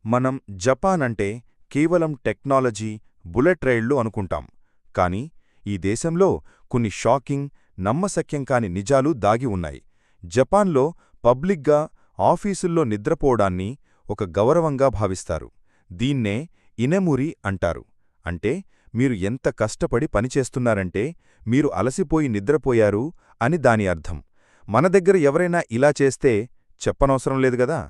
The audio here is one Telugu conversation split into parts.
మనం జపాన్ అంటే కేవలం టెక్నాలజీ, బుల్లెట్ రైళ్లు అనుకుంటాం. కానీ ఈ దేశంలో కొన్ని షాకింగ్, నమ్మశక్యం కాని నిజాలు దాగి ఉన్నాయి. జపాన్లో పబ్లిక్గా, ఆఫీసుల్లో నిద్రపోవడాన్ని ఒక గౌరవంగా భావిస్తారు. దీన్నే ఇనెమురి అంటారు. అంటే మీరు ఎంత కష్టపడి పనిచేస్తున్నారంటే మీరు అలసిపోయి నిద్రపోయారు అని దాని అర్థం. మన దగ్గర ఎవరైనా ఇలా చేస్తే చెప్పనవసరం లేదు గదా.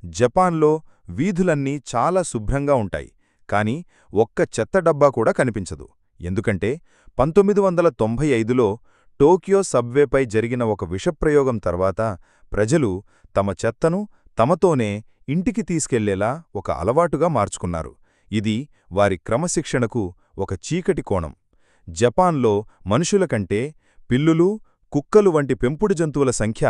జపాన్లో వీధులన్నీ చాలా శుభ్రంగా ఉంటాయి, కాని ఒక్క చెత్త డబ్బా కూడా కనిపించదు. ఎందుకంటే 1995లో టోక్యో సబ్వేపై జరిగిన ఒక విషప్రయోగం తర్వాత ప్రజలు తమ చెత్తను తమతోనే ఇంటికి తీసుకెళ్లేలా ఒక అలవాటుగా మార్చుకున్నారు. ఇది వారి క్రమశిక్షణకు ఒక చీకటి కోణం. జపాన్లో మనుషుల కంటే పిల్లులు, కుక్కలు వంటి పెంపుడు జంతువుల సంఖ్య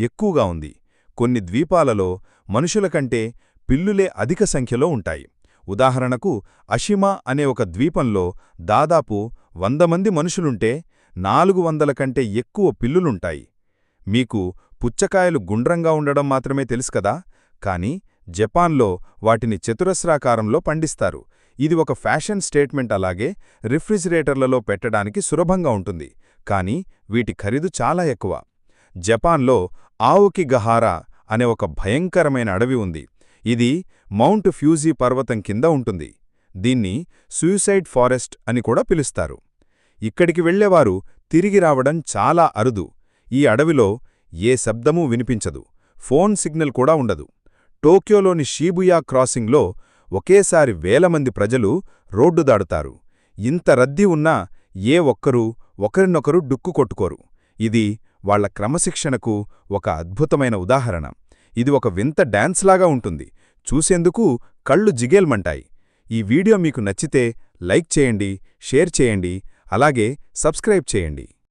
ఎక్కువగా ఉంది. కొన్ని ద్వీపాలలో మనుషుల కంటే పిల్లులే అధిక సంఖ్యలో ఉంటాయి. ఉదాహరణకు అషిమా అనే ఒక ద్వీపంలో దాదాపు 100 మంది మనుషులుంటే 400 కంటే ఎక్కువ పిల్లులుంటాయి. మీకు పుచ్చకాయలు గుండ్రంగా ఉండడం మాత్రమే తెలుసు కదా, కానీ జపాన్లో వాటిని చతురస్రాకారంలో పండిస్తారు. ఇది ఒక ఫ్యాషన్ స్టేట్మెంట్. అలాగే రిఫ్రిజిరేటర్లలో పెట్టడానికి సులభంగా ఉంటుంది, కానీ వీటి ఖరీదు చాలా ఎక్కువ. జపాన్లో ఆవుకిగహారా అనే ఒక భయంకరమైన అడవి ఉంది. ఇది మౌంట్ ఫ్యూజీ పర్వతం కింద ఉంటుంది. దీన్ని సూసైడ్ ఫారెస్ట్ అని కూడా పిలుస్తారు. ఇక్కడికి వెళ్లేవారు తిరిగి రావడం చాలా అరుదు. ఈ అడవిలో ఏ శబ్దమూ వినిపించదు, ఫోన్ సిగ్నల్ కూడా ఉండదు. టోక్యోలోని షీబుయా క్రాసింగ్లో ఒకేసారి వేల మంది ప్రజలు రోడ్డు దాడుతారు. ఇంత రద్దీ ఉన్నా ఏ ఒక్కరూ ఒకరినొకరు డుక్కు కొట్టుకోరు. ఇది వాళ్ల క్రమశిక్షణకు ఒక అద్భుతమైన ఉదాహరణ. ఇది ఒక వింత డాన్స్లాగా ఉంటుంది, చూసేందుకు కళ్ళు జిగేల్మంటాయి. ఈ వీడియో మీకు నచ్చితే లైక్ చేయండి, షేర్ చేయండి, అలాగే సబ్స్క్రైబ్ చేయండి.